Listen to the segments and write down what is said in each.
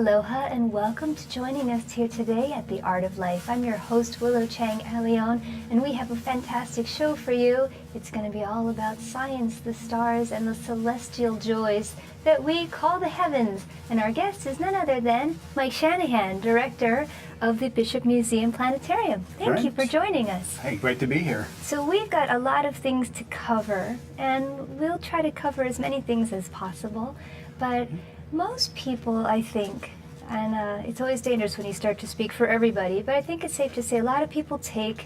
Aloha and welcome to joining us here today at The Art of Life. I'm your host, Willow Chang, and we have a fantastic show for you. It's going to be all about science, the stars, and the celestial joys that we call the heavens. And our guest is none other than Mike Shanahan, director of the Bishop Museum Planetarium. Thank you for joining us. Hey, great to be here. So we've got a lot of things to cover, and we'll try to cover as many things as possible. But most people, I think, and it's always dangerous when you start to speak for everybody, but I think it's safe to say a lot of people take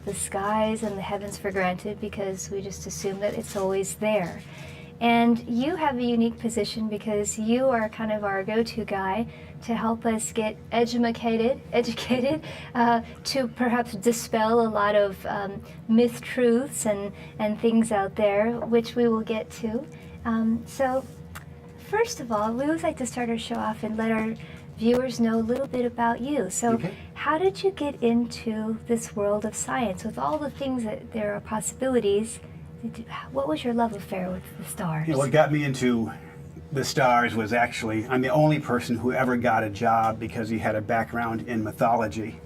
the skies and the heavens for granted because we just assume that it's always there. And you have a unique position because you are kind of our go-to guy to help us get educated, to perhaps dispel a lot of myth truths and things out there, which we will get to. So first of all, we always like to start our show off and let our viewers know a little bit about you. So how did you get into this world of science? With all the things that there are possibilities, what was your love affair with the stars? What got me into the stars was actually, I'm the only person who ever got a job because he had a background in mythology.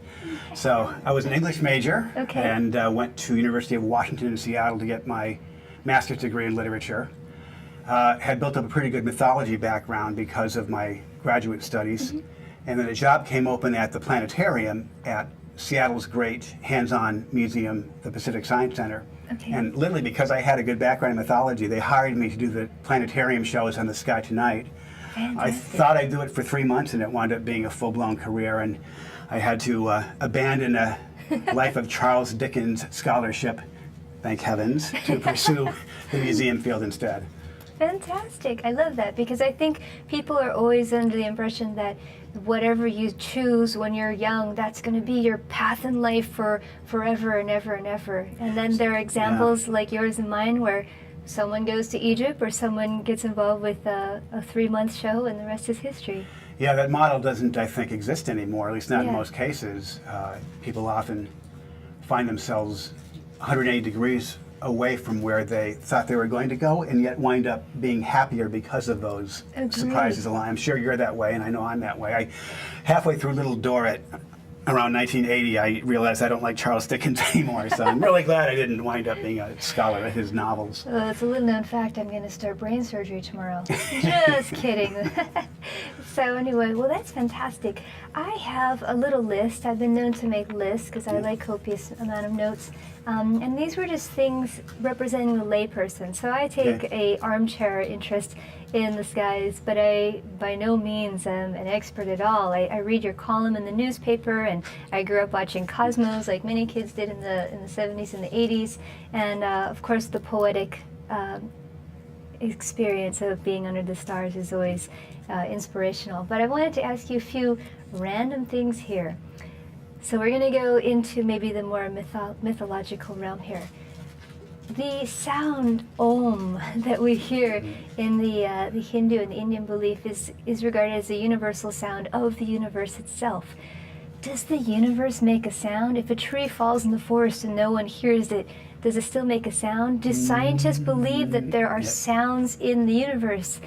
So I was an English major and went to University of Washington in Seattle to get my master's degree in literature. Had built up a pretty good mythology background because of my graduate studies. And then a job came open at the planetarium at Seattle's great hands-on museum, the Pacific Science Center. And literally because I had a good background in mythology, they hired me to do the planetarium shows on the Sky Tonight. I thought I'd do it for 3 months and it wound up being a full-blown career, and I had to abandon a life of Charles Dickens scholarship, thank heavens, to pursue the museum field instead. Fantastic. I love that because I think people are always under the impression that whatever you choose when you're young, that's going to be your path in life for forever and ever and ever. And then there are examples like yours and mine where someone goes to Egypt or someone gets involved with a 3-month show and the rest is history. Yeah, that model doesn't, I think, exist anymore, at least not in most cases. People often find themselves 180 degrees away from where they thought they were going to go, and yet wind up being happier because of those surprises along. I'm sure you're that way, and I know I'm that way. Halfway through Little Dorrit, around 1980, I realized I don't like Charles Dickens anymore, so I'm really glad I didn't wind up being a scholar of his novels. Well, it's a little known fact, I'm going to start brain surgery tomorrow. Just kidding. So anyway, well, that's fantastic. I have a little list. I've been known to make lists because I like copious amount of notes. And these were just things representing the layperson. So I take a armchair interest in the skies, but I by no means am an expert at all. I read your column in the newspaper, and I grew up watching Cosmos like many kids did in the 70s and the 80s. And of course the poetic experience of being under the stars is always inspirational. But I wanted to ask you a few random things here. So we're going to go into maybe the more mythological realm here. The sound Om that we hear in the Hindu and the Indian belief is regarded as the universal sound of the universe itself. Does the universe make a sound? If a tree falls in the forest and no one hears it, does it still make a sound? Do scientists believe that there are sounds in the universe?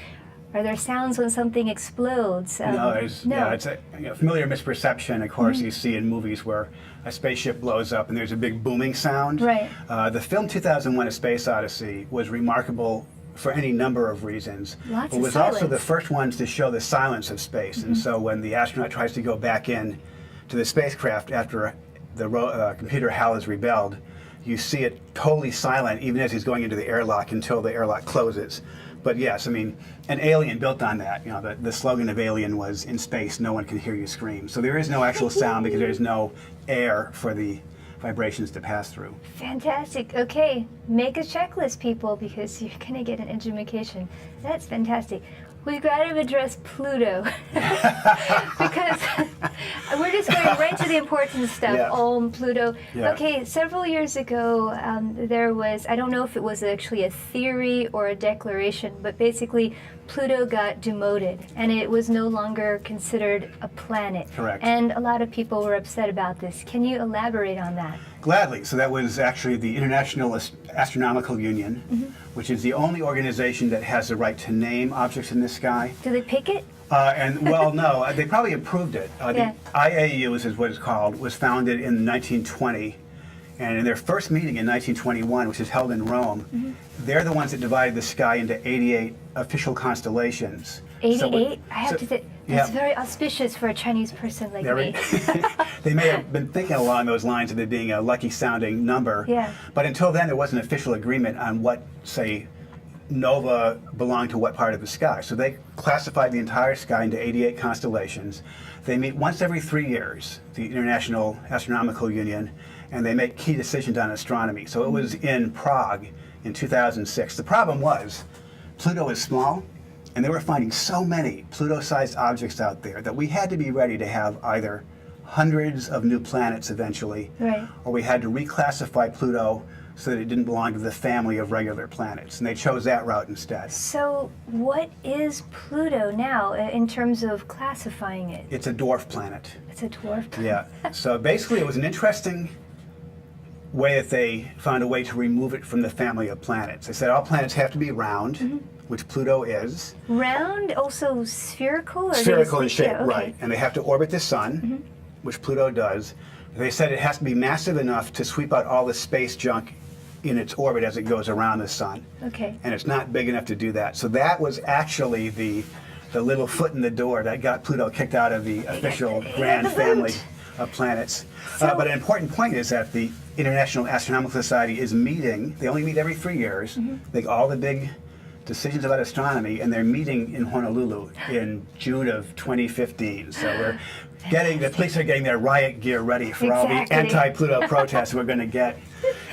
Are there sounds when something explodes? No, it's a familiar misperception, of course, you see in movies where a spaceship blows up and there's a big booming sound. Right. The film 2001: A Space Odyssey was remarkable for any number of reasons. It was also the first ones to show the silence of space. And so when the astronaut tries to go back in to the spacecraft after the computer HAL has rebelled, you see it totally silent even as he's going into the airlock until the airlock closes. But yes, I mean, an Alien built on that. You know, the slogan of Alien was, "In space, no one can hear you scream." So there is no actual sound because there's no air for the vibrations to pass through. Fantastic. Okay, make a checklist, people, because you're going to get an education. That's fantastic. We've got to address Pluto because we're just going right to the important stuff. Pluto. Okay, several years ago, there was, I don't know if it was actually a theory or a declaration, but basically Pluto got demoted and it was no longer considered a planet. Correct. And a lot of people were upset about this. Can you elaborate on that? Gladly. So that was actually the International Astronomical Union, which is the only organization that has the right to name objects in the sky. Do they pick it? And well, no, they probably approved it. Yeah. The IAU is what it's called, was founded in 1920. And in their first meeting in 1921, which is held in Rome, they're the ones that divided the sky into 88 official constellations. 88? I have to say, that's yeah. very auspicious for a Chinese person like me. They may have been thinking along those lines of it being a lucky sounding number. Yeah. But until then, there wasn't official agreement on what, say, nova belonged to what part of the sky. So they classified the entire sky into 88 constellations. They meet once every 3 years, the International Astronomical Union, and they make key decisions on astronomy. So it was in Prague in 2006. The problem was Pluto is small, and they were finding so many Pluto-sized objects out there that we had to be ready to have either hundreds of new planets eventually, right, or we had to reclassify Pluto so that it didn't belong to the family of regular planets. And they chose that route instead. So what is Pluto now in terms of classifying it? It's a dwarf planet. It's a dwarf planet. Yeah. So basically it was an interesting way that they found a way to remove it from the family of planets. They said all planets have to be round, which Pluto is. Round, also spherical? Or Spherical in shape, yeah, okay. right. And they have to orbit the sun, which Pluto does. They said it has to be massive enough to sweep out all the space junk in its orbit as it goes around the sun. Okay. And it's not big enough to do that. So that was actually the little foot in the door that got Pluto kicked out of the official grand family of planets. But an important point is that the International Astronomical Society is meeting, they only meet every 3 years, make all the big decisions about astronomy, and they're meeting in Honolulu in June of 2015. So we're getting, the police are getting their riot gear ready for all the anti-Pluto protests we're going to get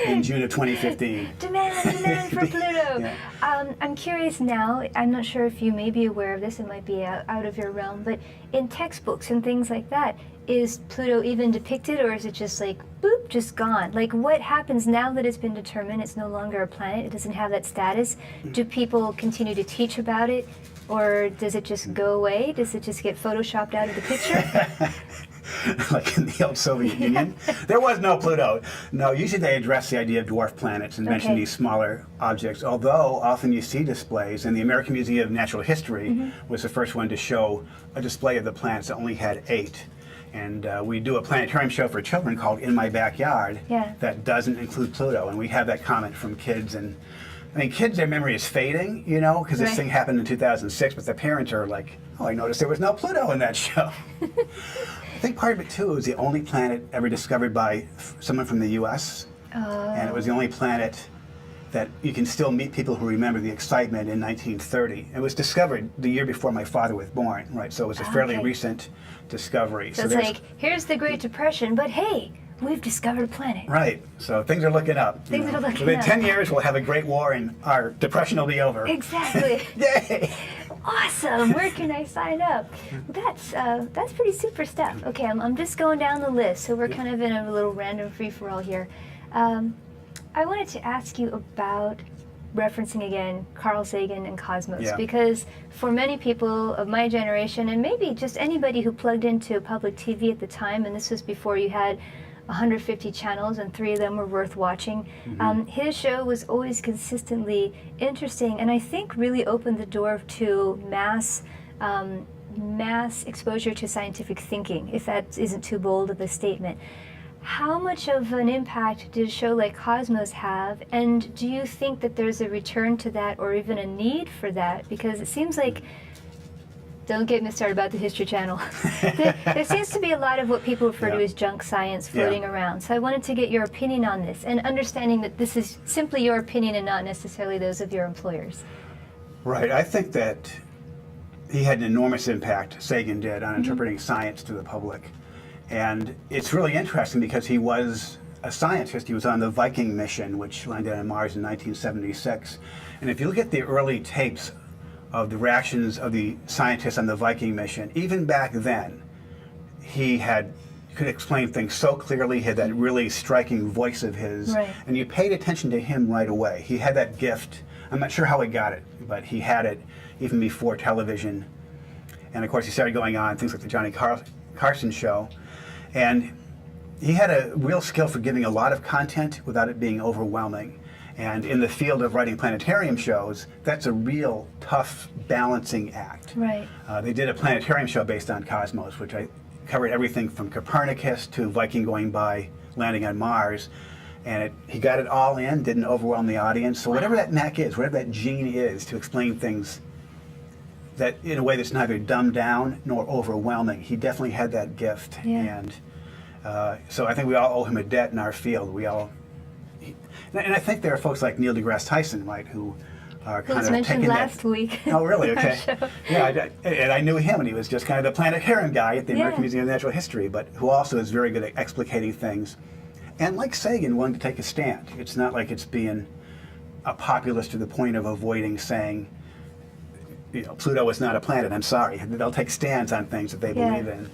in June of 2015. Demand for Pluto! Yeah. I'm curious now, I'm not sure if you may be aware of this, it might be out of your realm, but in textbooks and things like that, is Pluto even depicted, or is it just like, boop, just gone? Like, what happens now that it's been determined it's no longer a planet, it doesn't have that status? Do people continue to teach about it, or does it just go away? Does it just get photoshopped out of the picture? Like in the old Soviet Union. There was no Pluto. No, usually they address the idea of dwarf planets and mention these smaller objects, although often you see displays, and the American Museum of Natural History was the first one to show a display of the planets that only had 8. And we do a planetarium show for children called In My Backyard that doesn't include Pluto, and we have that comment from kids. And I mean, kids, their memory is fading, you know, because this thing happened in 2006, but their parents are like, oh, I noticed there was no Pluto in that show. I think part of it, too, it was the only planet ever discovered by someone from the U.S., and it was the only planet that you can still meet people who remember the excitement in 1930. It was discovered the year before my father was born, right? So it was a fairly recent discovery. So it's like, here's the Great Depression, but hey, we've discovered a planet. Right. So things are looking up. Things are looking up. Within 10 years, we'll have a great war and our depression will be over. Exactly. Yay! Awesome. Where can I sign up? That's pretty super stuff. Okay, I'm just going down the list, so we're kind of in a little random free-for-all here. I wanted to ask you about referencing again Carl Sagan and Cosmos, because for many people of my generation, and maybe just anybody who plugged into public TV at the time, and this was before you had 150 channels and 3 of them were worth watching, his show was always consistently interesting, and I think really opened the door to mass exposure to scientific thinking, if that isn't too bold of a statement. How much of an impact did a show like Cosmos have, and do you think that there's a return to that or even a need for that? Because it seems like, don't get me started about the History Channel, there seems to be a lot of what people refer to as junk science floating around. So I wanted to get your opinion on this, and understanding that this is simply your opinion and not necessarily those of your employers. Right. I think that he had an enormous impact, Sagan did, on interpreting science to the public. And it's really interesting because he was a scientist. He was on the Viking mission, which landed on Mars in 1976. And if you look at the early tapes of the reactions of the scientists on the Viking mission, even back then, he could explain things so clearly. He had that really striking voice of his. And you paid attention to him right away. He had that gift. I'm not sure how he got it, but he had it even before television. And of course, he started going on things like the Johnny Carson show. And he had a real skill for giving a lot of content without it being overwhelming. And in the field of writing planetarium shows, that's a real tough balancing act. Right. They did a planetarium show based on Cosmos, which I covered everything from Copernicus to Viking going by, landing on Mars. And he got it all in, didn't overwhelm the audience. So whatever that knack is, whatever that gene is to explain things that in a way that's neither dumbed down nor overwhelming, he definitely had that gift. Yeah. And so I think we all owe him a debt in our field. And I think there are folks like Neil deGrasse Tyson, right, who are kind of mentioned taking last that. week. Oh, really? on our Okay. show. Yeah, and I knew him, and he was just kind of the planetarium guy at the American Museum of Natural History, but who also is very good at explicating things. And like Sagan, willing to take a stand. It's not like it's being a populist to the point of avoiding saying, Pluto is not a planet. I'm sorry. They'll take stands on things that they believe in.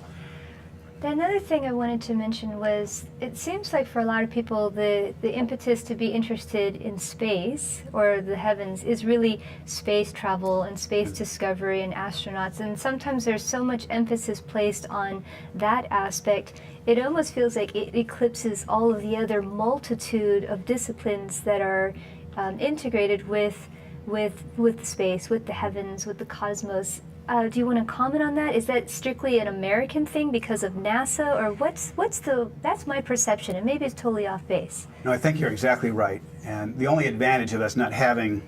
Another thing I wanted to mention was, it seems like for a lot of people, the impetus to be interested in space or the heavens is really space travel and space discovery and astronauts. And sometimes there's so much emphasis placed on that aspect, it almost feels like it eclipses all of the other multitude of disciplines that are integrated with space, with the heavens, with the cosmos. Do you want to comment on that? Is that strictly an American thing because of NASA, or that's my perception, and maybe it's totally off base. No, I think you're exactly right. And the only advantage of us not having,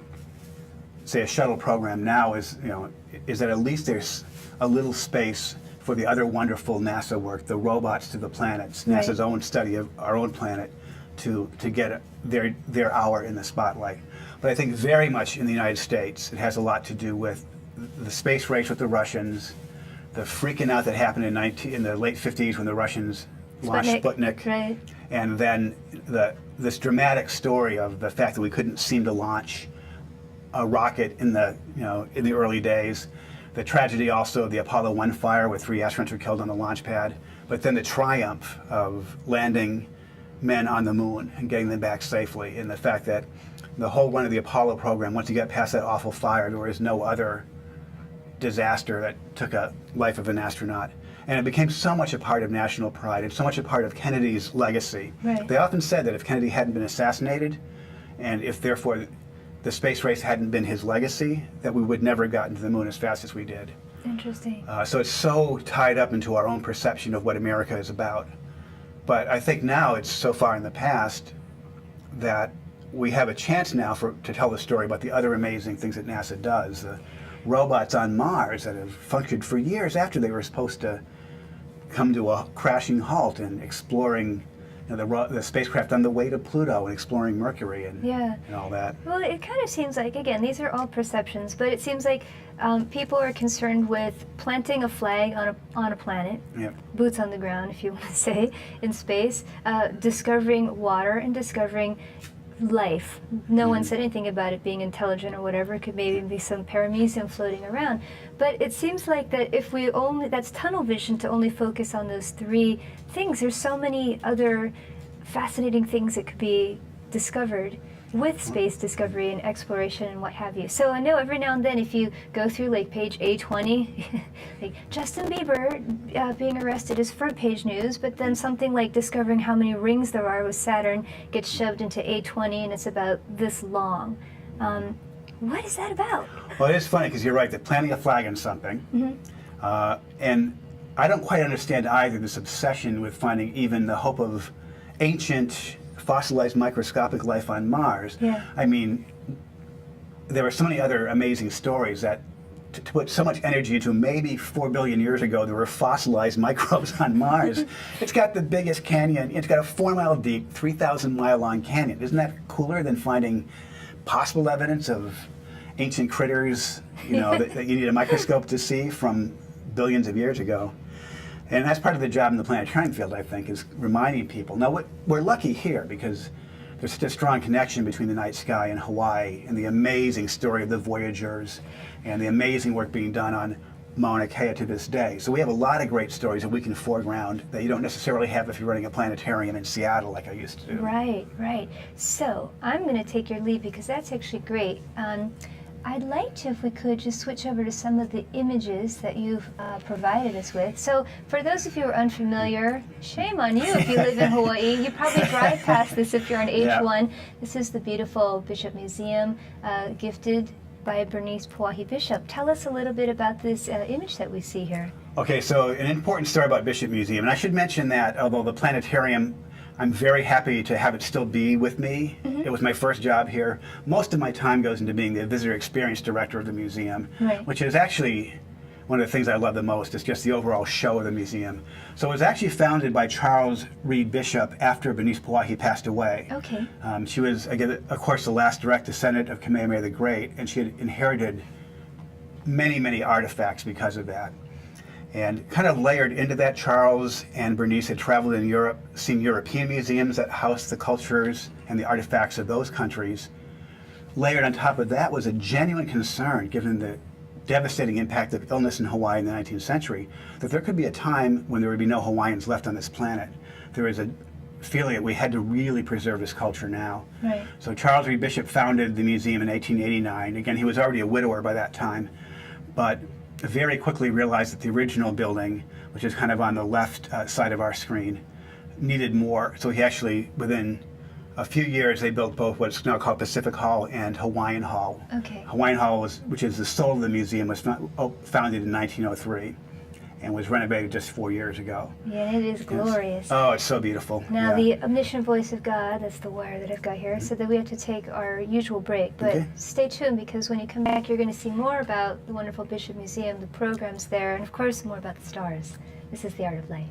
say, a shuttle program now is that at least there's a little space for the other wonderful NASA work, the robots to the planets, NASA's own study of our own planet, to get their hour in the spotlight. But I think very much in the United States, it has a lot to do with the space race with the Russians, the freaking out that happened in the late 50s when the Russians launched Sputnik, right. And then this dramatic story of the fact that we couldn't seem to launch a rocket in the early days, the tragedy also of the Apollo 1 fire where 3 astronauts were killed on the launch pad, but then the triumph of landing men on the moon and getting them back safely, and the fact that the whole run of the Apollo program, once you get past that awful fire, there was no other disaster that took a life of an astronaut. And it became so much a part of national pride and so much a part of Kennedy's legacy. Right. They often said that if Kennedy hadn't been assassinated, and if therefore the space race hadn't been his legacy, that we would never have gotten to the moon as fast as we did. Interesting. So it's so tied up into our own perception of what America is about. But I think now it's so far in the past that we have a chance now to tell the story about the other amazing things that NASA does. The robots on Mars that have functioned for years after they were supposed to come to a crashing halt, and exploring the spacecraft on the way to Pluto and exploring Mercury and all that. Well, it kind of seems like, again, these are all perceptions, but it seems like people are concerned with planting a flag on a planet, boots on the ground, if you want to say, in space, discovering water and discovering life. No one said anything about it being intelligent or whatever. It could maybe be some paramecium floating around. But it seems like that if we that's tunnel vision to only focus on those 3 things. There's so many other fascinating things that could be discovered with space discovery and exploration and what have you. So I know every now and then if you go through like page A20, like Justin Bieber being arrested is front page news, but then something like discovering how many rings there are with Saturn gets shoved into A20 and it's about this long. What is that about? Well, it is funny because you're right, that planting a flag on something, and I don't quite understand either this obsession with finding even the hope of ancient fossilized microscopic life on Mars. I mean, there are so many other amazing stories that to put so much energy into, maybe 4 billion years ago there were fossilized microbes on Mars. It's got the biggest canyon, it's got a 4-mile deep, 3,000-mile long canyon. Isn't that cooler than finding possible evidence of ancient critters, that you need a microscope to see from billions of years ago? And that's part of the job in the planetarium field, I think, is reminding people. Now, we're lucky here because there's such a strong connection between the night sky and Hawaii and the amazing story of the Voyagers and the amazing work being done on Mauna Kea to this day. So we have a lot of great stories that we can foreground that you don't necessarily have if you're running a planetarium in Seattle like I used to do. Right, right. So I'm going to take your lead because that's actually great. I'd like to, if we could, just switch over to some of the images that you've provided us with. So for those of you who are unfamiliar, shame on you if you live in Hawaii. You probably drive past this if you're on H1. Yeah. This is the beautiful Bishop Museum, gifted by Bernice Pauahi Bishop. Tell us a little bit about this image that we see here. Okay, so an important story about Bishop Museum, and I should mention that although the planetarium, I'm very happy to have it still be with me. Mm-hmm. It was my first job here. Most of my time goes into being the visitor experience director of the museum, right, which is actually one of the things I love the most. Is just the overall show of the museum. So it was actually founded by Charles Reed Bishop after Bernice Pauahi passed away. Okay. She was, again, of course, the last direct descendant of Kamehameha the Great, and she had inherited many, many artifacts because of that. And kind of layered into that, Charles and Bernice had traveled in Europe, seen European museums that housed the cultures and the artifacts of those countries. Layered on top of that was a genuine concern, given the devastating impact of illness in Hawaii in the 19th century, that there could be a time when there would be no Hawaiians left on this planet. There was a feeling that we had to really preserve this culture now. Right. So Charles Reed Bishop founded the museum in 1889. Again, he was already a widower by that time, but very quickly realized that the original building, which is kind of on the left side of our screen, needed more. So he actually, within a few years, they built both what's now called Pacific Hall and Hawaiian Hall. Okay. Hawaiian Hall, which is the soul of the museum, was founded in 1903 and was renovated just 4 years ago. Yeah, it is glorious. Oh, it's so beautiful. Now, the omniscient voice of God, that's the wire that I've got here, so that we have to take our usual break. But stay tuned, because when you come back, you're going to see more about the wonderful Bishop Museum, the programs there, and of course, more about the stars. This is The Art of Life.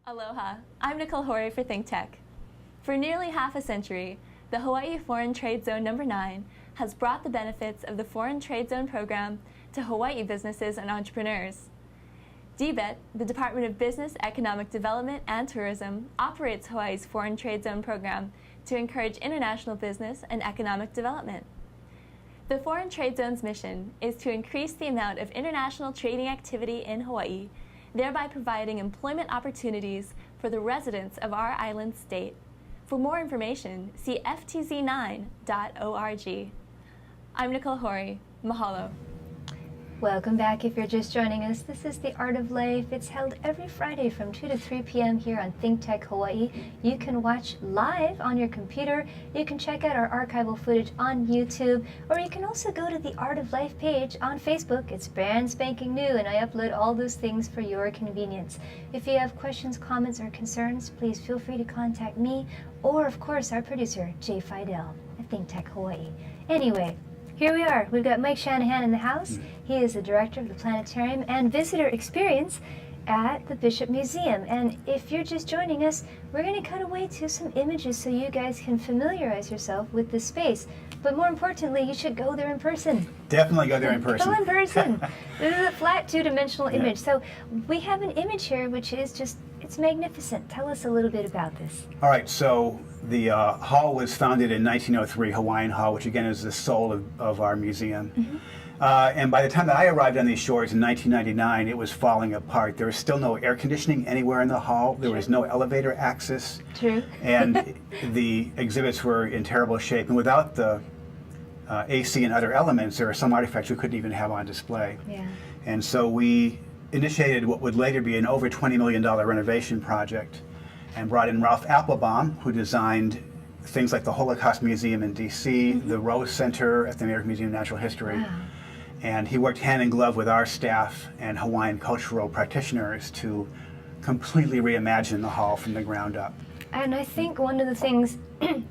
Aloha, I'm Nicole Horry for ThinkTech. For nearly half a century, the Hawaii Foreign Trade Zone No. 9 has brought the benefits of the Foreign Trade Zone program to Hawaii businesses and entrepreneurs. DBET, the Department of Business, Economic Development and Tourism, operates Hawaii's Foreign Trade Zone program to encourage international business and economic development. The Foreign Trade Zone's mission is to increase the amount of international trading activity in Hawaii, thereby providing employment opportunities for the residents of our island state. For more information, see ftz9.org. I'm Nicole Horry. Mahalo. Welcome back. If you're just joining us, this is The Art of Life. It's held every Friday from 2 to 3 p.m. here on ThinkTech Hawaii. You can watch live on your computer. You can check out our archival footage on YouTube, or you can also go to the Art of Life page on Facebook. It's brand spanking new, and I upload all those things for your convenience. If you have questions, comments, or concerns, please feel free to contact me, or of course our producer, Jay Fidel at ThinkTech Hawaii. Anyway, here we are. We've got Mike Shanahan in the house. He is the director of the planetarium and visitor experience at the Bishop Museum. And if you're just joining us, we're going to cut away to some images so you guys can familiarize yourself with the space. But more importantly, you should go there in person. Definitely go there in person. Go in person. This is a flat two-dimensional image. So we have an image here which is just, it's magnificent. Tell us a little bit about this. All right, so the hall was founded in 1903, Hawaiian Hall, which again is the soul of our museum. Mm-hmm. And by the time that I arrived on these shores in 1999, it was falling apart. There was still no air conditioning anywhere in the hall. There was no elevator access. True. And the exhibits were in terrible shape. And without the AC and other elements, there are some artifacts we couldn't even have on display. Yeah. And so we initiated what would later be an over $20 million renovation project, and brought in Ralph Applebaum, who designed things like the Holocaust Museum in D.C., the Rose Center at the American Museum of Natural History. Wow. And he worked hand in glove with our staff and Hawaiian cultural practitioners to completely reimagine the hall from the ground up. And I think one of the things,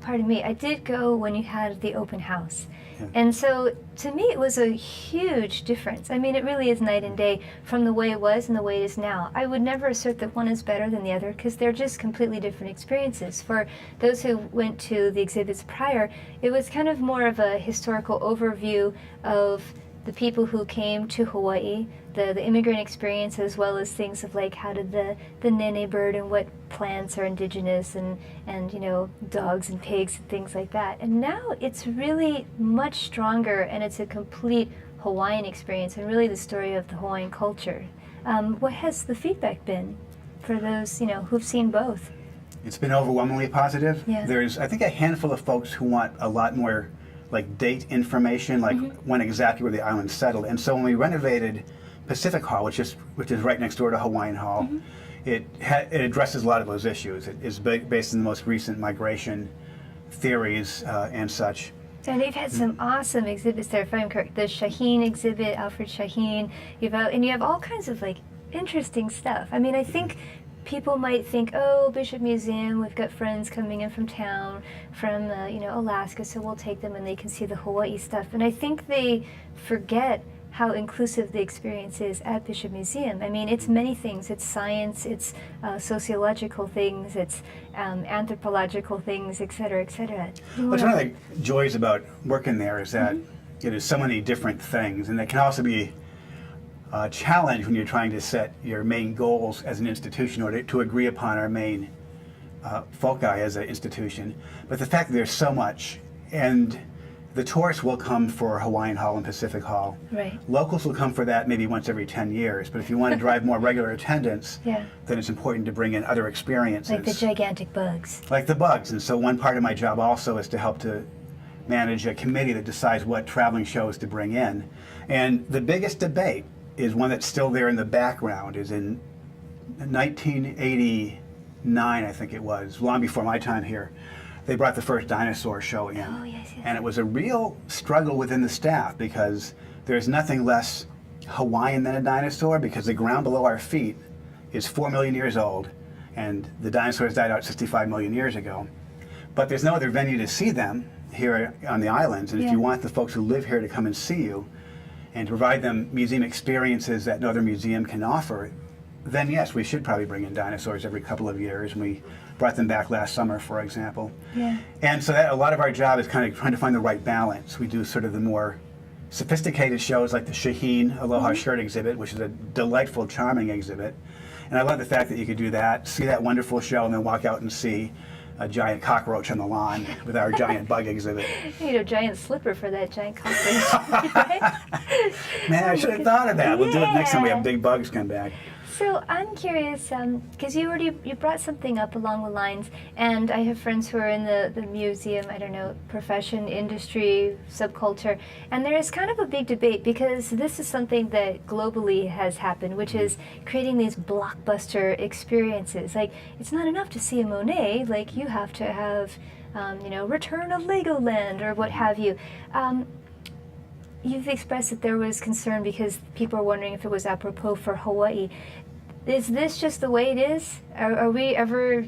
pardon me, I did go when you had the open house. Yeah. And so to me it was a huge difference. I mean, it really is night and day from the way it was and the way it is now. I would never assert that one is better than the other, because they're just completely different experiences. For those who went to the exhibits prior, it was kind of more of a historical overview of the people who came to Hawaii, the immigrant experience, as well as things of like how did the nene bird and what plants are indigenous, and you know, dogs and pigs and things like that. And now it's really much stronger, and it's a complete Hawaiian experience and really the story of the Hawaiian culture. What has the feedback been for those, you know, who've seen both? It's been overwhelmingly positive. Yeah. There's, I think, a handful of folks who want a lot more like date information, like when exactly where the island settled. And so when we renovated Pacific Hall, which is right next door to Hawaiian Hall, it addresses a lot of those issues. It is based on the most recent migration theories and such. And they've had some awesome exhibits there, if I'm correct. The Shaheen exhibit, Alfred Shaheen. You have all kinds of like interesting stuff. I mean, I think people might think, oh, Bishop Museum, we've got friends coming in from town, from Alaska, so we'll take them and they can see the Hawaii stuff. And I think they forget how inclusive the experience is at Bishop Museum. I mean, it's many things. It's science, it's sociological things, it's anthropological things, et cetera, et cetera. What's one of the joys about working there is that it is so many different things, and it can also be a challenge when you're trying to set your main goals as an institution or to agree upon our main foci as an institution. But the fact that there's so much, and the tourists will come for Hawaiian Hall and Pacific Hall. Right. Locals will come for that maybe once every 10 years. But if you want to drive more regular attendance, then it's important to bring in other experiences. Like the gigantic bugs. Like the bugs. And so one part of my job also is to help to manage a committee that decides what traveling shows to bring in. And the biggest debate is one that's still there in the background, is in 1989, I think it was, long before my time here. They brought the first dinosaur show in. Oh, yes, yes. And it was a real struggle within the staff because there's nothing less Hawaiian than a dinosaur, because the ground below our feet is 4 million years old and the dinosaurs died out 65 million years ago. But there's no other venue to see them here on the islands. And if you want the folks who live here to come and see you and provide them museum experiences that no other museum can offer, then yes, we should probably bring in dinosaurs every couple of years. And we brought them back last summer, for example. Yeah. And so a lot of our job is kind of trying to find the right balance. We do sort of the more sophisticated shows like the Shaheen Aloha Shirt exhibit, which is a delightful, charming exhibit. And I love the fact that you could do that, see that wonderful show, and then walk out and see a giant cockroach on the lawn with our giant bug exhibit. You need a giant slipper for that giant cockroach, right? Man, I should have thought of that. We'll do it next time we have big bugs come back. So I'm curious, because you brought something up along the lines, and I have friends who are in the museum, I don't know, profession, industry, subculture, and there is kind of a big debate because this is something that globally has happened, which is creating these blockbuster experiences. Like, it's not enough to see a Monet, like you have to have, Return of Legoland or what have you. You've expressed that there was concern because people are wondering if it was apropos for Hawaii. Is this just the way it is? Are we ever...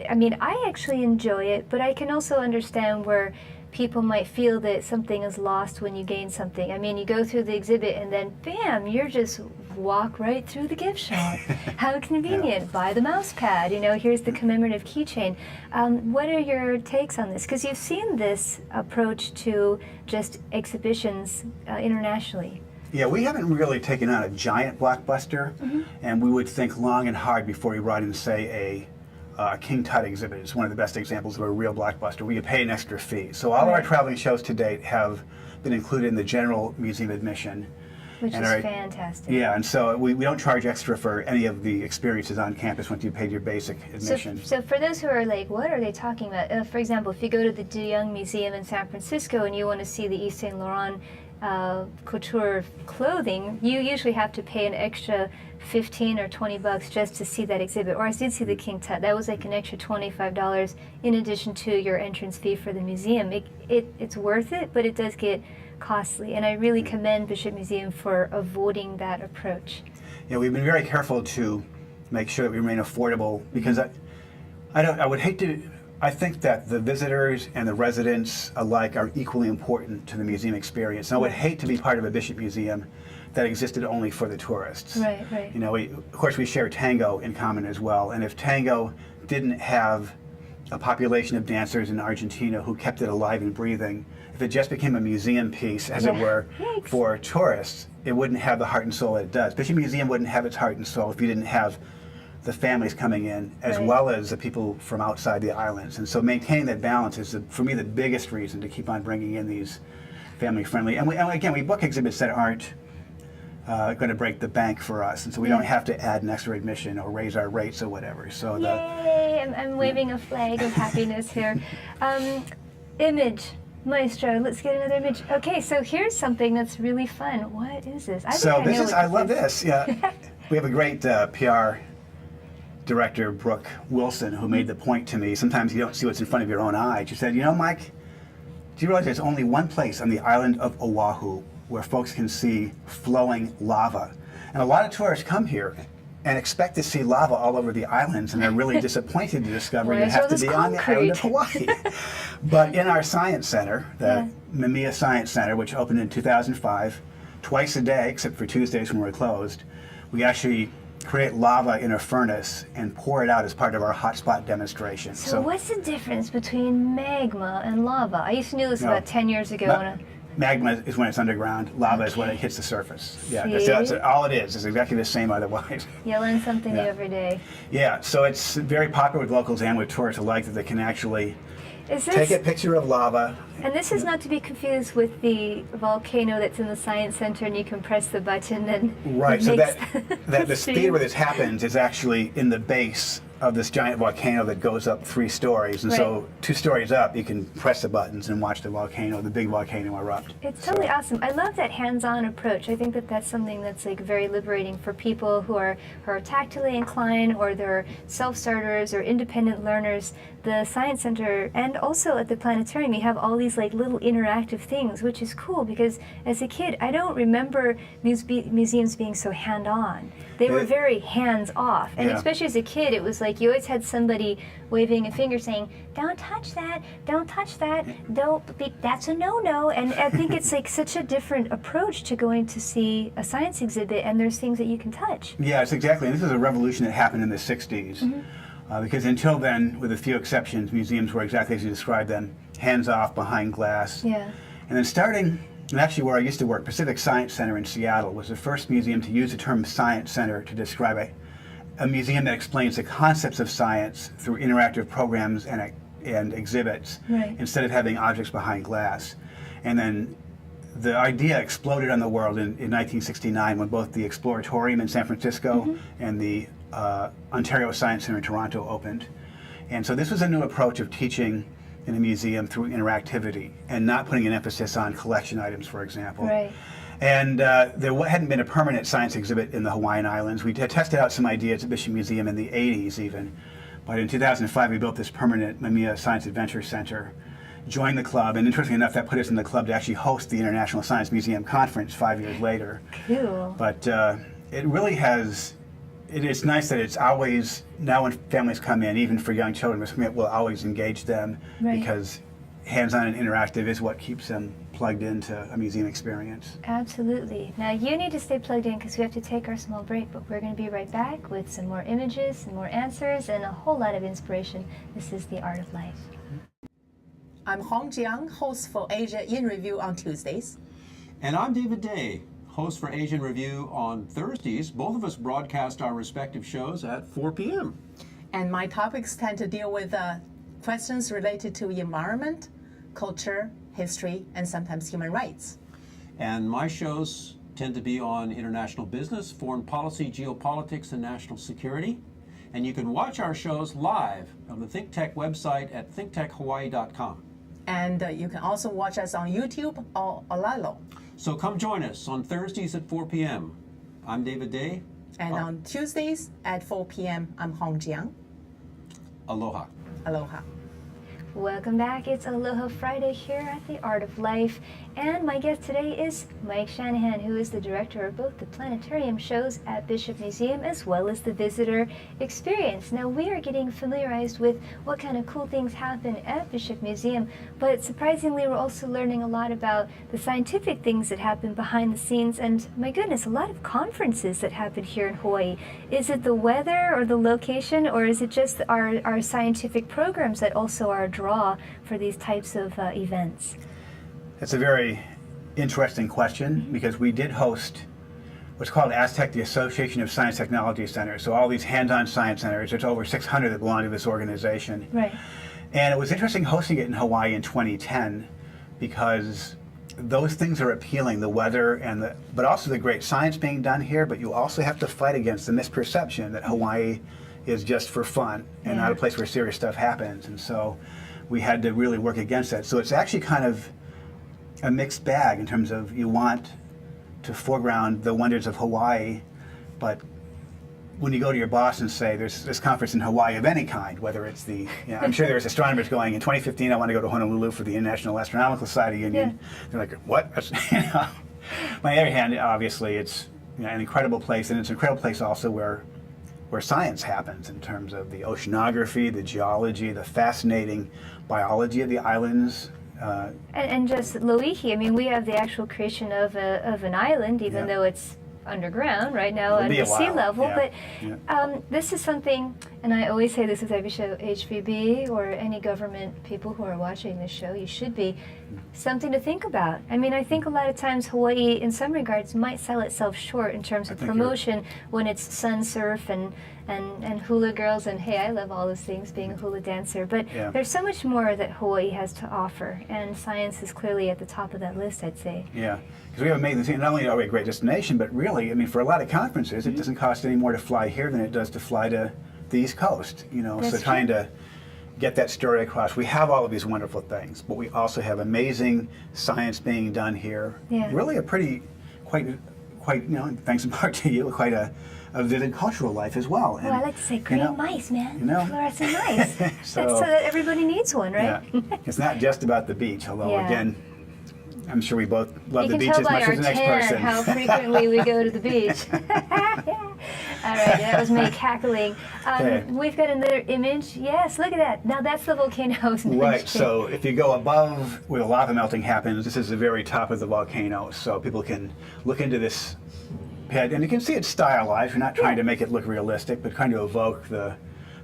I mean, I actually enjoy it, but I can also understand where people might feel that something is lost when you gain something. I mean, you go through the exhibit and then, bam, you're just walk right through the gift shop. How convenient. Buy the mouse pad. Here's the commemorative keychain. What are your takes on this? Because you've seen this approach to just exhibitions internationally. Yeah, we haven't really taken on a giant blockbuster, and we would think long and hard before we brought in, say, a King Tut exhibit. It's one of the best examples of a real blockbuster. We could pay an extra fee. So all of our traveling shows to date have been included in the general museum admission. Which is fantastic. Yeah, and so we don't charge extra for any of the experiences on campus once you paid your basic admission. So for those who are like, what are they talking about? For example, if you go to the De Young Museum in San Francisco and you want to see the Yves Saint Laurent couture clothing, you usually have to pay an extra 15 or 20 bucks just to see that exhibit. Or I did see the King Tut. That was like an extra $25 in addition to your entrance fee for the museum. It's worth it, but it does get costly. And I really commend Bishop Museum for avoiding that approach. Yeah, we've been very careful to make sure that we remain affordable, because I would hate to... I think that the visitors and the residents alike are equally important to the museum experience. And I would hate to be part of a Bishop Museum that existed only for the tourists. Right, right. Of course, we share tango in common as well. And if tango didn't have a population of dancers in Argentina who kept it alive and breathing, if it just became a museum piece, as it were, for tourists, it wouldn't have the heart and soul that it does. Bishop Museum wouldn't have its heart and soul if you didn't have the families coming in, as well as the people from outside the islands. And so maintaining that balance is, for me, the biggest reason to keep on bringing in these family-friendly. And again, we book exhibits that aren't going to break the bank for us, and so we don't have to add an extra admission or raise our rates or whatever. So Yay! I'm waving a flag of happiness here. Image. Maestro, let's get another image. Okay, so here's something that's really fun. What is this? I love this. Yeah, we have a great PR director, Brooke Wilson, who made the point to me, sometimes you don't see what's in front of your own eye. She said, you know, Mike, do you realize there's only one place on the island of Oahu where folks can see flowing lava? And a lot of tourists come here and expect to see lava all over the islands, and they're really disappointed to discover you have to be on the island of Hawaii. But in our science center, the Mamiya Science Center, which opened in 2005, twice a day, except for Tuesdays when we're closed, we actually create lava in a furnace and pour it out as part of our hotspot demonstration. So what's the difference between magma and lava? I used to know this about 10 years ago. Magma is when it's underground. Lava is when it hits the surface. Yeah, that's all it is. It's exactly the same otherwise. You learn something new every day. Yeah, so it's very popular with locals and with tourists alike that they can actually take a picture of lava. And this is not to be confused with the volcano that's in the Science Center and you can press the button and right, so the speed where this happens is actually in the base of this giant volcano that goes up 3 stories. And so 2 stories up, you can press the buttons and watch the volcano, the big volcano erupt. It's totally awesome. I love that hands-on approach. I think that that's something that's like very liberating for people who are tactily inclined, or they're self-starters or independent learners. The Science Center and also at the planetarium, you have all these like little interactive things, which is cool because as a kid, I don't remember museums being so hand-on. They were very hands-off, and especially as a kid, it was like you always had somebody waving a finger saying, "Don't touch that! Don't touch that! That's a no-no!" And I think it's like such a different approach to going to see a science exhibit, and there's things that you can touch. Yes, exactly. And this is a revolution that happened in the '60s, because until then, with a few exceptions, museums were exactly as you described them, hands-off, behind glass. Yeah. And then starting. And actually where I used to work, Pacific Science Center in Seattle, was the first museum to use the term science center to describe a museum that explains the concepts of science through interactive programs and exhibits, instead of having objects behind glass. And then the idea exploded on the world in 1969 when both the Exploratorium in San Francisco and the Ontario Science Center in Toronto opened. And so this was a new approach of teaching in a museum through interactivity and not putting an emphasis on collection items, for example. Right. And there hadn't been a permanent science exhibit in the Hawaiian Islands. We had tested out some ideas at Bishop Museum in the 80s even. But in 2005, we built this permanent Mamiya Science Adventure Center, joined the club, and interestingly enough, that put us in the club to actually host the International Science Museum Conference 5 years later. Cool. But it really has, it's nice that it's always, now when families come in, even for young children, we'll always engage them because hands-on and interactive is what keeps them plugged into a museum experience. Absolutely. Now you need to stay plugged in because we have to take our small break, but we're going to be right back with some more images, some more answers, and a whole lot of inspiration. This is The Art of Life. I'm Hong Jiang, host for Asia in Review on Tuesdays. And I'm David Day, host for Asian Review on Thursdays. Both of us broadcast our respective shows at 4 p.m. And my topics tend to deal with questions related to environment, culture, history, and sometimes human rights. And my shows tend to be on international business, foreign policy, geopolitics, and national security. And you can watch our shows live on the ThinkTech website at thinktechhawaii.com. And you can also watch us on YouTube or Olalo. So come join us on Thursdays at 4 p.m. I'm David Day. And on Tuesdays at 4 p.m., I'm Hong Jiang. Aloha. Aloha. Welcome back. It's Aloha Friday here at The Art of Life. And my guest today is Mike Shanahan, who is the director of both the planetarium shows at Bishop Museum as well as the visitor experience. Now we are getting familiarized with what kind of cool things happen at Bishop Museum, but surprisingly we're also learning a lot about the scientific things that happen behind the scenes, and my goodness, a lot of conferences that happen here in Hawaii. Is it the weather or the location, or is it just our scientific programs that also are a draw for these types of events? That's a very interesting question because we did host what's called Aztec, the Association of Science Technology Centers. So all these hands-on science centers, there's over 600 that belong to this organization. Right. And it was interesting hosting it in Hawaii in 2010 because those things are appealing, the weather and but also the great science being done here, but you also have to fight against the misperception that Hawaii is just for fun and not a place where serious stuff happens. And so we had to really work against that. So it's actually kind of a mixed bag in terms of you want to foreground the wonders of Hawaii, but when you go to your boss and say there's this conference in Hawaii of any kind, whether it's the, I'm sure there's astronomers going, in 2015 I want to go to Honolulu for the International Astronomical Society Union. They're like, what? That's, On the other hand, obviously it's an incredible place, and it's an incredible place also where science happens in terms of the oceanography, the geology, the fascinating biology of the islands. And just Loihi, I mean, we have the actual creation of an island, even though it's underground right now under sea level. But this is something, and I always say this with every show, HVB or any government people who are watching this show, you should be something to think about. I mean, I think a lot of times Hawaii, in some regards, might sell itself short in terms of promotion when it's sun surf and hula girls, and hey, I love all those things, being a hula dancer, but there's so much more that Hawaii has to offer, and science is clearly at the top of that list, I'd say. Yeah, because we have amazing things. Not only are we a great destination, but really, I mean, for a lot of conferences, it doesn't cost any more to fly here than it does to fly to the East Coast, you know, so trying to get that story across. We have all of these wonderful things, but we also have amazing science being done here. Really a pretty, quite, you know, thanks in part to you, quite a vivid cultural life as well. And, I like to say green mice, man. You know? Fluorescent mice. so that everybody needs one, right? It's not just about the beach, although again, I'm sure we both love the beach as much as the next person. You can tell by our tan how frequently we go to the beach. All right, that was me cackling. We've got another image. Yes, look at that. Now that's the volcano I was mentioning. Right, so if you go above where the lava melting happens, this is the very top of the volcano, so people can look into this pit, and you can see it's stylized. We're not trying to make it look realistic, but trying to evoke the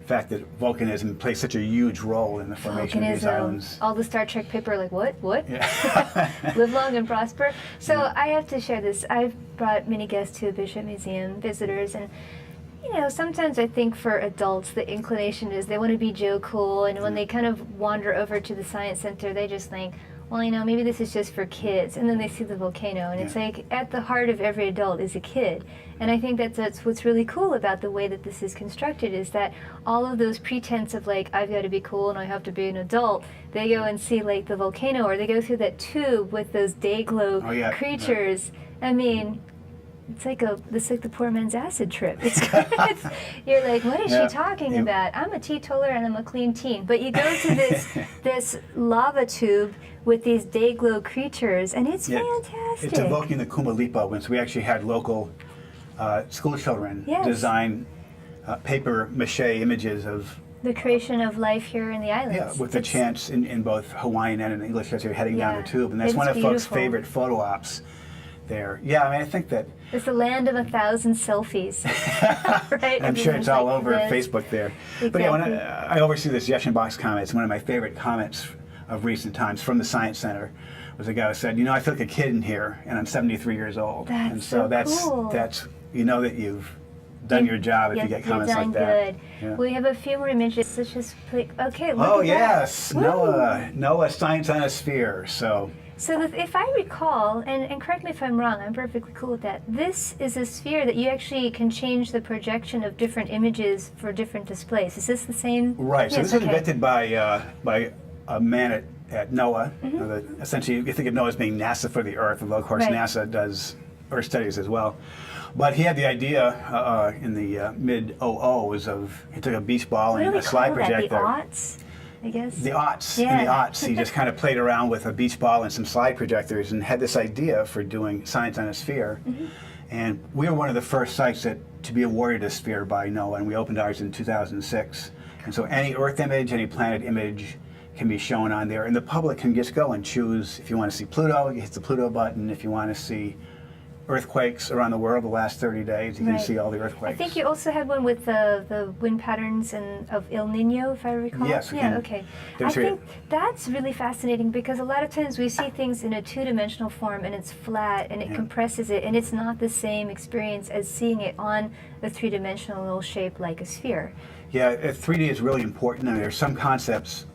fact that volcanism plays such a huge role in the formation of these islands. All the Star Trek people are like, what? Yeah. Live long and prosper. So I have to share this. I've brought many guests to Bishop Museum, visitors, and you know, sometimes I think for adults the inclination is they want to be Joe Cool, and when they kind of wander over to the Science Center, they just think, well, you know, maybe this is just for kids, and then they see the volcano, and it's like at the heart of every adult is a kid. And I think that's what's really cool about the way that this is constructed, is that all of those pretense of like, I've got to be cool and I have to be an adult, they go and see like the volcano, or they go through that tube with those day glow creatures. I mean, it's like the poor man's acid trip. You're like, what is she talking about? I'm a teetotaler and I'm a clean teen. But you go to this lava tube with these day glow creatures, and it's fantastic. It's evoking the Kumalipa winds. We actually had local school children design paper mache images of the creation of life here in the islands. Yeah, with the chants in both Hawaiian and in English as you're heading down the tube, and that's one of folks' favorite photo ops there. Yeah, I mean, I think that it's the land of 1,000 selfies. Right? I'm sure it's all over Facebook there. Exactly. But yeah, when I oversee this Yeshin Box comments, one of my favorite comments of recent times from the Science Center was a guy who said, you know, I feel like a kid in here, and I'm 73 years old. And so cool. that's you know that you've done your job if you get comments like that. Yeah. We have a few more images. Let's just click. Okay, look at that. NOAA Science on a Sphere. So if I recall, and correct me if I'm wrong, I'm perfectly cool with that, this is a sphere that you actually can change the projection of different images for different displays. Is this the same? Right, so this was invented by a man at NOAA. Essentially, you think of NOAA as being NASA for the Earth, although of course NASA does Earth studies as well. But he had the idea in the mid-00s of, he took a beach ball and a slide projector. The aughts, I guess? The aughts. In the aughts, he just kind of played around with a beach ball and some slide projectors and had this idea for doing science on a sphere. And we were one of the first sites to be awarded a sphere by NOAA, and we opened ours in 2006. And so any Earth image, any planet image can be shown on there, and the public can just go and choose. If you want to see Pluto, you hit the Pluto button. If you want to see earthquakes around the world the last 30 days, you can see all the earthquakes. I think you also had one with the wind patterns of El Nino, if I recall. Yes. Okay. I think that's really fascinating, because a lot of times we see things in a two-dimensional form and it's flat and it compresses it, and it's not the same experience as seeing it on a three-dimensional shape like a sphere. Yeah, 3D is really important, and there are some concepts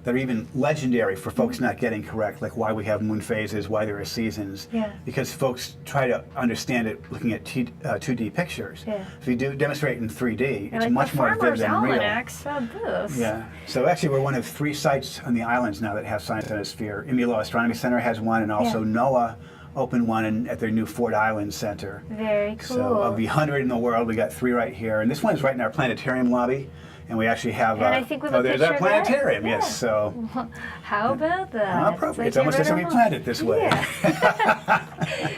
that are even legendary for folks not getting correct, like why we have moon phases, why there are seasons, because folks try to understand it looking at 2D pictures. If you do demonstrate in 3D, it's like much more vivid and real. This. Yeah. So actually, we're one of 3 sites on the islands now that have Science Hemisphere. Willow Astronomy Center has one, and also NOAA opened one at their new Ford Island Center. Very cool. So of the 100 in the world, we got 3 right here, and this one's right in our planetarium lobby. And we actually have, and I think we have there's our planetarium, yes. So how about that? How appropriate. It's almost as if we planned it this way.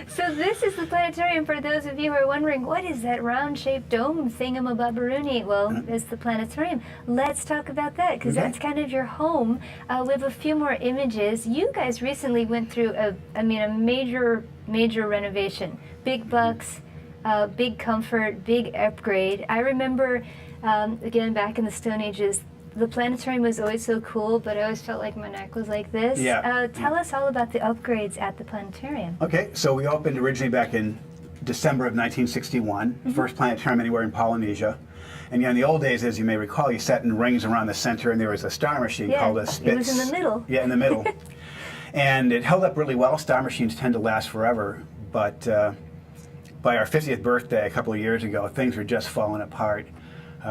So this is the planetarium for those of you who are wondering, what is that round-shaped dome thingamabobberoonie? Well, it's the planetarium. Let's talk about that, because that's kind of your home. We have a few more images. You guys recently went through a major renovation. Big bucks, big comfort, big upgrade. I remember, again, back in the Stone Ages, the planetarium was always so cool, but I always felt like my neck was like this. Tell us all about the upgrades at the planetarium. Okay, so we opened originally back in December of 1961, first planetarium anywhere in Polynesia. And in the old days, as you may recall, you sat in rings around the center, and there was a star machine called a Spitz. It was in the middle. Yeah, in the middle. And it held up really well. Star machines tend to last forever, but by our 50th birthday a couple of years ago, things were just falling apart.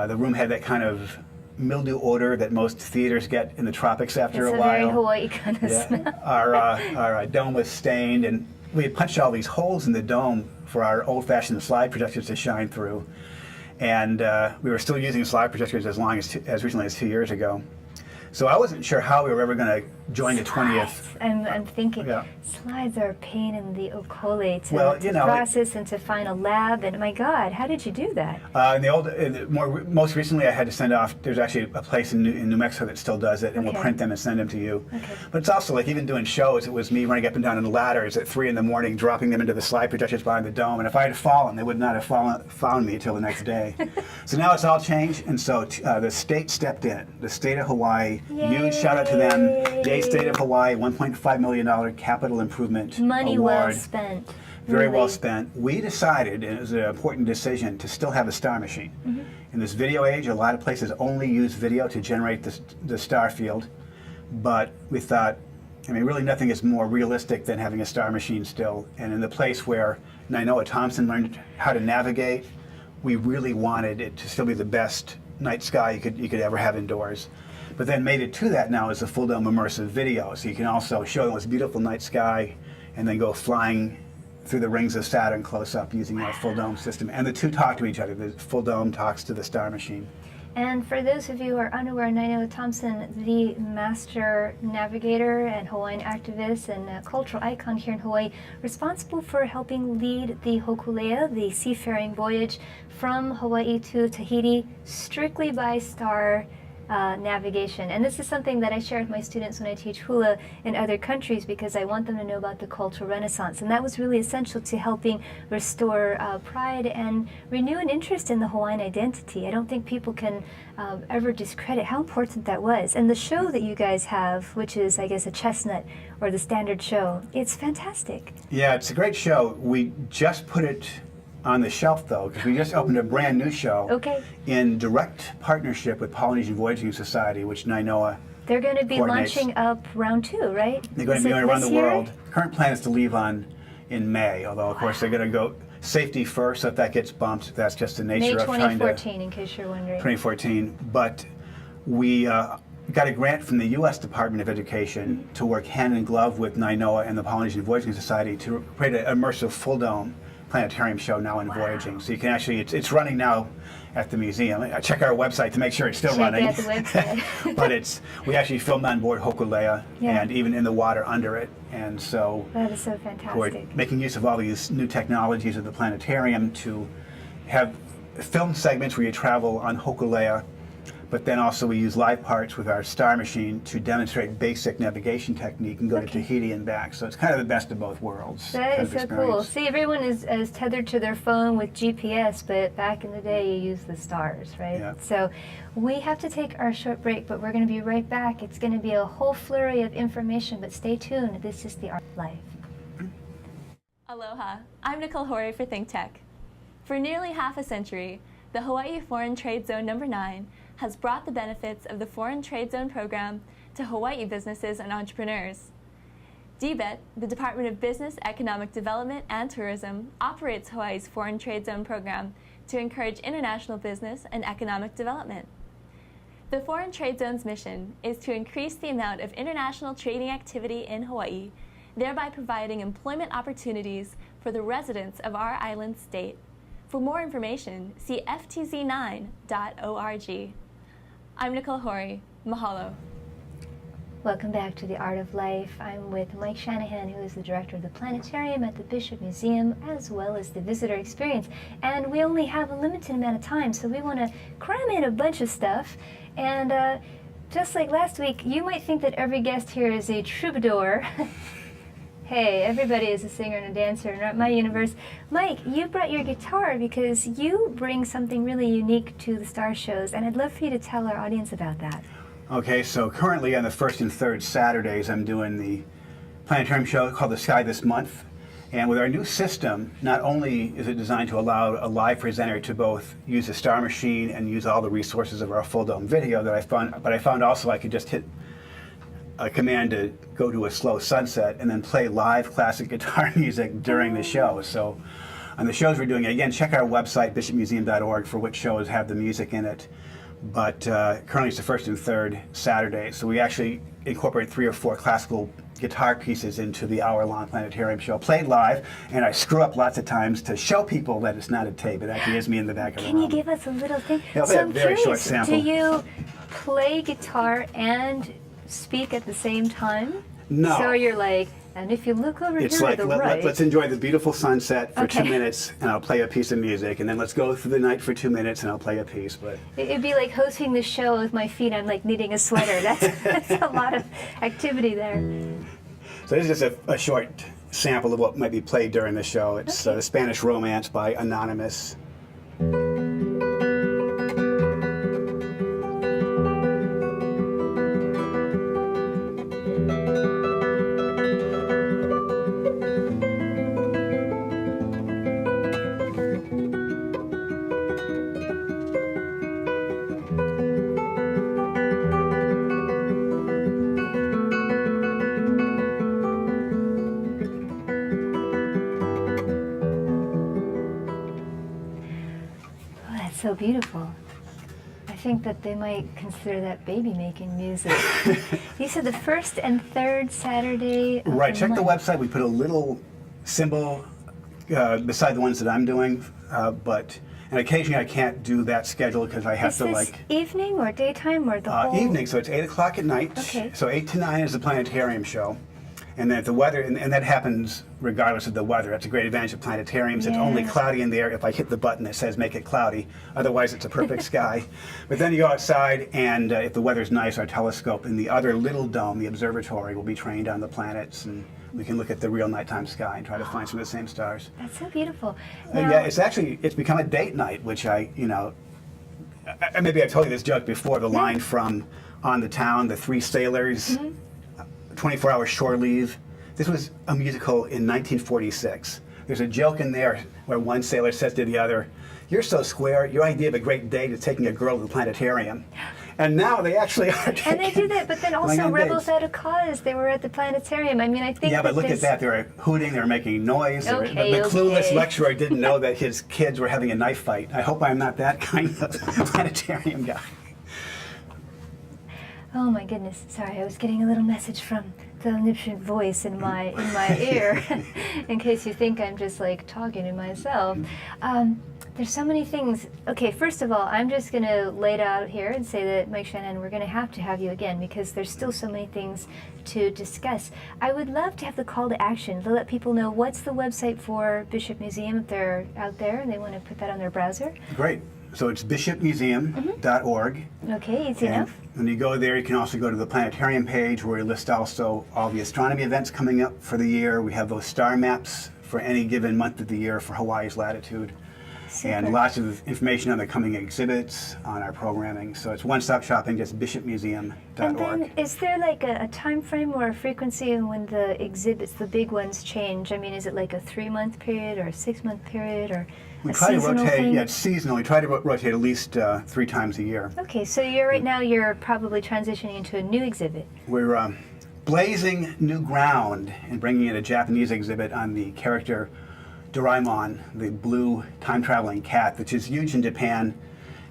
The room had that kind of mildew odor that most theaters get in the tropics after a while. It's a very Hawaii kind of smell. Our dome was stained, and we had punched all these holes in the dome for our old-fashioned slide projectors to shine through. And we were still using slide projectors as recently as 2 years ago. So I wasn't sure how we were ever going to join the 20th. I'm thinking, slides are a pain in the okole to process and to find a lab. And my God, how did you do that? Most recently, I had to send off. There's actually a place in New Mexico that still does it, and we'll print them and send them to you. But it's also like even doing shows. It was me running up and down on the ladders at 3 in the morning, dropping them into the slide projectors behind the dome. And if I had fallen, they would not have found me until the next day. So now it's all changed, and so the state stepped in. The state of Hawaii. Huge shout out to them. Yay, State of Hawaii, $1.5 million capital improvement Money award. well spent. Very well spent. We decided, and it was an important decision, to still have a star machine. In this video age, a lot of places only use video to generate the star field, but we thought, really nothing is more realistic than having a star machine still. And in the place where Nainoa Thompson learned how to navigate, we really wanted it to still be the best night sky you could ever have indoors. But then made it to that now is a full dome immersive video, so you can also show them this beautiful night sky and then go flying through the rings of Saturn close up using our full dome system. And the two talk to each other. The full dome talks to the star machine. And for those of you who are unaware, Nainoa Thompson, the master navigator and Hawaiian activist and a cultural icon here in Hawaii, responsible for helping lead the Hokulea, the seafaring voyage from Hawaii to Tahiti, strictly by star navigation. And this is something that I share with my students when I teach hula in other countries, because I want them to know about the cultural renaissance. And that was really essential to helping restore pride and renew an interest in the Hawaiian identity. I don't think people can ever discredit how important that was. And the show that you guys have, which is, I guess, a chestnut or the standard show, it's fantastic. Yeah, it's a great show. We just put it on the shelf, though, because we just opened a brand new show in direct partnership with Polynesian Voyaging Society, which Nainoa They're going to be launching up round 2, right? They're going to be going around the world. Current plan is to leave in May, although, of course, they're going to go safety first, so if that gets bumped, that's just the nature of trying to... May 2014, in case you're wondering. 2014. But we got a grant from the U.S. Department of Education to work hand in glove with Nainoa and the Polynesian Voyaging Society to create an immersive full dome planetarium show now in voyaging. So you can actually, it's running now at the museum. I check our website to make sure it's still running. At the website. But we actually filmed on board Hokulea and even in the water under it. And so that is so fantastic. We're making use of all these new technologies of the planetarium to have film segments where you travel on Hokulea, but then also we use live parts with our star machine to demonstrate basic navigation technique and go to Tahiti and back. So it's kind of the best of both worlds. That is so cool. See, everyone is tethered to their phone with GPS, but back in the day you used the stars, right? Yeah. So we have to take our short break, but we're going to be right back. It's going to be a whole flurry of information, but stay tuned. This is The Art of Life. Aloha, I'm Nicole Horry for ThinkTech. For nearly half a century, the Hawaii Foreign Trade Zone No. 9 has brought the benefits of the Foreign Trade Zone program to Hawaii businesses and entrepreneurs. DBET, the Department of Business, Economic Development, and Tourism, operates Hawaii's Foreign Trade Zone program to encourage international business and economic development. The Foreign Trade Zone's mission is to increase the amount of international trading activity in Hawaii, thereby providing employment opportunities for the residents of our island state. For more information, see ftz9.org. I'm Nicole Hori. Mahalo. Welcome back to The Art of Life. I'm with Mike Shanahan, who is the director of the Planetarium at the Bishop Museum, as well as the visitor experience. And we only have a limited amount of time, so we want to cram in a bunch of stuff. And just like last week, you might think that every guest here is a troubadour. Hey, everybody is a singer and a dancer in my universe. Mike, you brought your guitar because you bring something really unique to the star shows, and I'd love for you to tell our audience about that. Okay, so currently on the first and third Saturdays, I'm doing the planetarium show called The Sky This Month. And with our new system, not only is it designed to allow a live presenter to both use the star machine and use all the resources of our full dome video that I found, but I found also I could just hit a command to go to a slow sunset and then play live classic guitar music during the show. So on the shows we're doing, again, check our website, bishopmuseum.org, for which shows have the music in it. But currently it's the first and third Saturday, so we actually incorporate 3 or 4 classical guitar pieces into the hour-long planetarium show, played live, and I screw up lots of times to show people that it's not a tape. It actually is me in the back of the room. Can you give us a little thing? Yeah, So I'm very short curious, sample. do you play guitar and speak at the same time? No. So you're like, and if you look over It's here like, to the right. let's enjoy the beautiful sunset for 2 Okay. minutes, and I'll play a piece of music, and then let's go through the night for 2 minutes, and I'll play a piece. But It'd be like hosting the show with my feet on, like knitting a sweater. That's a lot of activity there. so this is just a short sample of what might be played during the show. It's the Spanish Romance by Anonymous. Oh, that's so beautiful. I think that they might consider that baby making music. You said the first and third Saturday of Right, the check the month. website. We put a little symbol beside the ones that I'm doing, and occasionally I can't do that schedule because I have Is to this evening or daytime or the whole? evening, so it's 8 o'clock at night. Okay. So 8 to 9 is the planetarium show. And then if the weather, and that happens regardless of the weather. That's a great advantage of planetariums. It's only Yeah. cloudy in there if I hit the button that says make it cloudy. Otherwise, it's a perfect sky. But then you go outside, and if the weather's nice, our telescope in the other little dome, the observatory, will be trained on the planets, and we can look at the real nighttime sky and try to find some of the same stars. That's so beautiful. Yeah, it's become a date night, which maybe I've told you this joke before, the line from On the Town, the 3 sailors, 24-hour shore leave. This was a musical in 1946. There's a joke in there where one sailor says to the other, "You're so square, your idea of a great date is taking a girl to the planetarium." And now they actually are taking And they do that, but then also going on Rebels dates. Out of Cause, they were at the planetarium. I mean, I think Yeah, but look at there's- that. They were hooting, they were making noise. Okay, the clueless okay. lecturer didn't know that his kids were having a knife fight. I hope I'm not that kind of planetarium guy. Oh my goodness, sorry, I was getting a little message from the omniscient voice in my ear, in case you think I'm just like talking to myself. There's so many things. Okay, first of all, I'm just going to lay it out here and say that, Mike Shanahan, we're going to have you again because there's still so many things to discuss. I would love to have the call to action to let people know what's the website for Bishop Museum if they're out there and they want to put that on their browser. Great. So it's bishopmuseum.org. Okay, easy And enough. when you go there, you can also go to the planetarium page where we list also all the astronomy events coming up for the year. We have those star maps for any given month of the year for Hawaii's latitude. and lots of information on the coming exhibits, on our programming. So it's one-stop shopping, just bishopmuseum.org. And then is there like a time frame or a frequency when the exhibits, the big ones, change? I mean, is it like a 3-month period or a 6-month period or we a try to seasonal rotate, thing? yeah, it's seasonal. We try to rotate at least 3 times a year. Okay, so you're right now you're probably transitioning into a new exhibit. We're blazing new ground and bringing in a Japanese exhibit on the character Doraemon, the blue time-traveling cat, which is huge in Japan,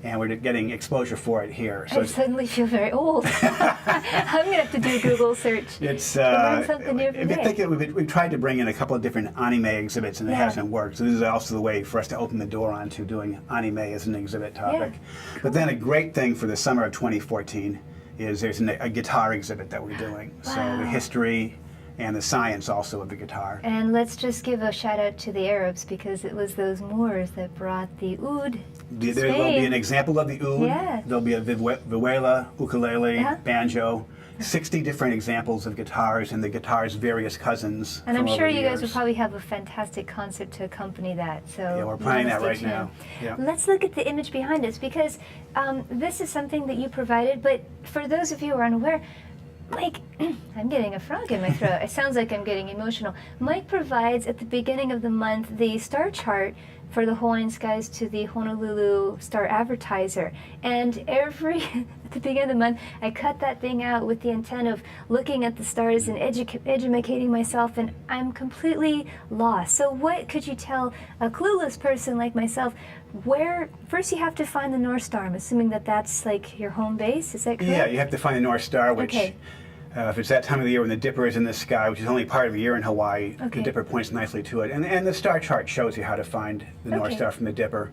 and we're getting exposure for it here. So I suddenly feel very old. I'm going to have to do a Google search. It's learn something new every if you day. think we've tried to bring in a couple of different anime exhibits and it hasn't worked. So this is also the way for us to open the door onto doing anime as an exhibit topic. Yeah. But then a great thing for the summer of 2014 is there's a guitar exhibit that we're doing. Wow. So the history and the science also of the guitar. And let's just give a shout out to the Arabs because it was those Moors that brought the oud. There will be an example of the oud. Yeah. There'll be a vihuela, ukulele, Uh-huh. banjo, 60 different examples of guitars and the guitar's various cousins. And I'm from sure over the you guys will years. probably have a fantastic concert to accompany that. So Yeah, we're you planning wanna that right stay tuned. now. Yeah. Let's look at the image behind us because this is something that you provided. But for those of you who are unaware, Mike, I'm getting a frog in my throat. It sounds like I'm getting emotional. Mike provides at the beginning of the month the star chart for the Hawaiian skies to the Honolulu Star Advertiser. And at the beginning of the month, I cut that thing out with the intent of looking at the stars and educating myself, and I'm completely lost. So what could you tell a clueless person like myself where, first you have to find the North Star. I'm assuming that that's like your home base, is that correct? Yeah, you have to find the North Star, which Okay. if it's that time of the year when the dipper is in the sky, which is only part of the year in Hawaii, Okay. the dipper points nicely to it. And the star chart shows you how to find the North Okay. Star from the dipper.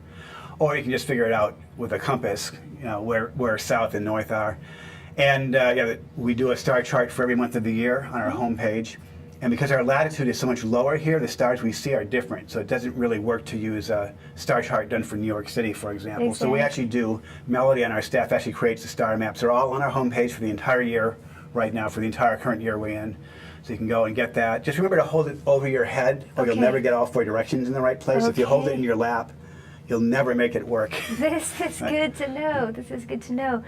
Or you can just figure it out with a compass, where south and north are. And we do a star chart for every month of the year on our homepage. And because our latitude is so much lower here, the stars we see are different. So it doesn't really work to use a star chart done for New York City, for example. So we actually do, Melody on our staff actually creates the star maps. They're all on our homepage for the entire year right now, for the entire current year we're in. So you can go and get that. Just remember to hold it over your head or you'll Okay. never get all 4 directions in the right place. If you hold it in your lap, you'll never make it work. This is good to know. This is good to know.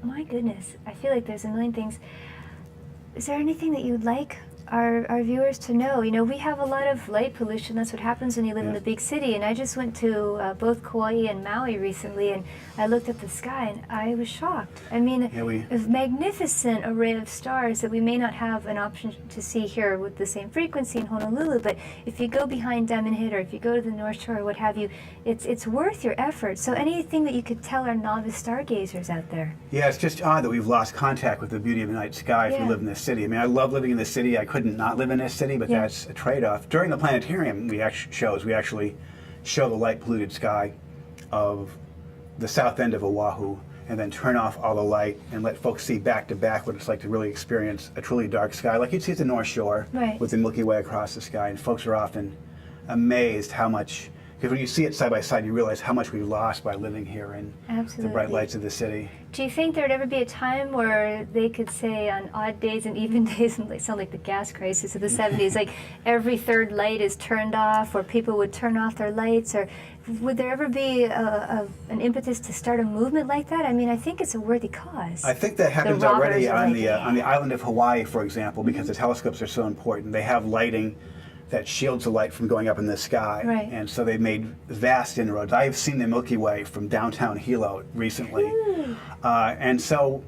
My goodness, I feel like there's a million things. Is there anything that you'd like our viewers to know? You know, we have a lot of light pollution. That's what happens when you live in the big city. And I just went to both Kauai and Maui recently, and I looked at the sky, and I was shocked. I mean, a magnificent array of stars that we may not have an option to see here with the same frequency in Honolulu. But if you go behind Diamond Head, or if you go to the North Shore, or what have you, it's worth your effort. So anything that you could tell our novice stargazers out there? Yeah, it's just odd that we've lost contact with the beauty of the night sky if we live in this city. I mean, I love living in the city. I couldn't not live in this city, but that's a trade-off. During the planetarium we actually show the light polluted sky of the south end of Oahu and then turn off all the light and let folks see back to back what it's like to really experience a truly dark sky like you'd see at the North Shore with the Milky Way across the sky. And folks are often amazed how much, because when you see it side by side, you realize how much we've lost by living here in the bright lights of the city. Do you think there'd ever be a time where they could say on odd days and even days, and they sound like the gas crisis of the 70s, like every third light is turned off, or people would turn off their lights, or would there ever be an impetus to start a movement like that? I mean, I think it's a worthy cause. I think that happens already on the island of Hawaii, for example, because the telescopes are so important. They have lighting that shields the light from going up in the sky. Right. And so they've made vast inroads. I have seen the Milky Way from downtown Hilo recently. And so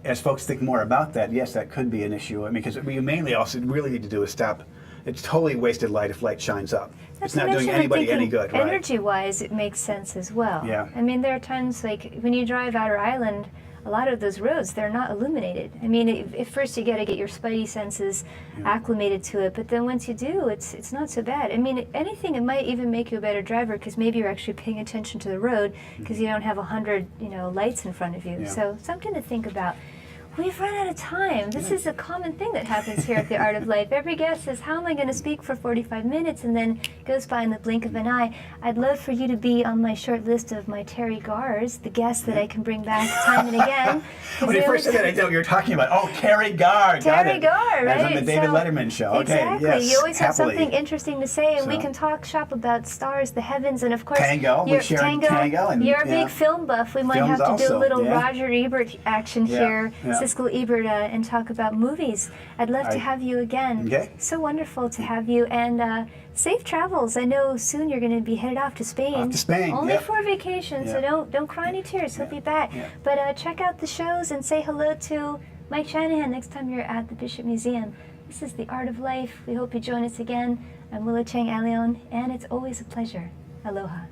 as folks think more about that, yes, that could be an issue. I mean, because we mainly also really need to do is stop. It's totally wasted light if light shines up. It's not doing anybody any good, right? Energy-wise, it makes sense as well. Yeah. I mean, there are times like when you drive Outer Island, a lot of those roads, they're not illuminated. I mean, at first you got to get your spidey senses acclimated to it, but then once you do, it's not so bad. I mean, anything, it might even make you a better driver because maybe you're actually paying attention to the road because you don't have 100, lights in front of you. So something to think about. We've run out of time. This is a common thing that happens here at the Art of Life. Every guest says, how am I going to speak for 45 minutes? And then goes by in the blink of an eye. I'd love for you to be on my short list of my Terry Gars, the guests that I can bring back time and again. When you first said that, I know what you're talking about. Oh, Terry Gar. Terry Gar, right? That's on the David Letterman show. Okay, exactly. yes, You always have happily. something interesting to say, and we So. can talk shop about stars, the heavens, and of course, Tango. We shared Tango. And, you're a big film buff. We might Films have to do a also, little yeah. Roger Ebert action here, yeah. Siskel Ebert, and talk about movies. I'd love to have you again. Okay. So wonderful to have you, and safe travels. I know soon you're going to be headed off to Spain. Off to Spain, Only yep. for a vacation, so don't cry any tears. He'll be back. Yeah. But check out the shows and say hello to Mike Shanahan next time you're at the Bishop Museum. This is The Art of Life. We hope you join us again. I'm Willow Chang, and it's always a pleasure. Aloha.